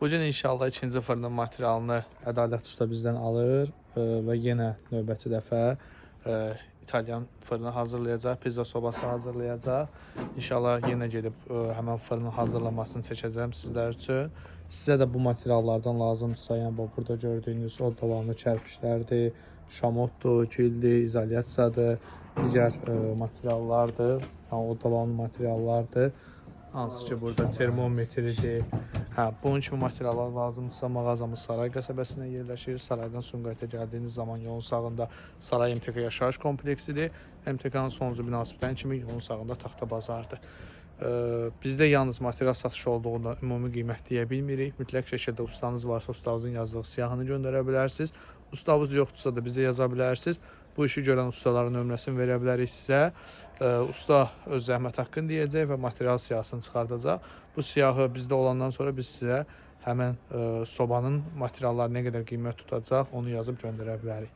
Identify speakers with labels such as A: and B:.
A: Bugün inşallah ikinci fırının materialını Ədalət Usta bizdən alır və yenə növbəti dəfə İtalyan fırını hazırlayacaq, pizza sobası hazırlayacaq. İnşallah yenə gedib həmən fırının hazırlamasını çəkəcəm sizlər üçün. Sizə də bu materiallardan lazımdırsa, yəni burada gördüyünüz o dalanlı kərpişlərdir, şamotdur, kildir, izolyasiyadır, digər materiallardır, yəni o dalanlı materiallardır. Hansı ki burada termometridir. Bunun kimi materiallar lazımdırsa mağazamız Saray qəsəbəsində yerləşir. Saraydan Sumqayıta gəldiyiniz zaman yolun sağında Saray MTK yaşayış kompleksidir. MTK-nın sonuncu binası bitən kimi yolun sağında Taxta Bazardır. Bizdə yalnız material satışı olduğunda ümumi qiymət deyə bilmirik. Mütləq şəkildə ustanız varsa ustanızın yazdığı siyahını göndərə bilərsiniz. Ustanız yoxdursa da bizə yaza bilərsiniz. Bu işi görən ustaların nömrəsini verə bilərik sizə. Usta öz zəhmət haqqını deyəcək və material siyahısını çıxardacaq. Bu siyahı bizdə olandan sonra biz sizə həmən sobanın materialları nə qədər qiymət tutacaq onu yazıb göndərə bilərik.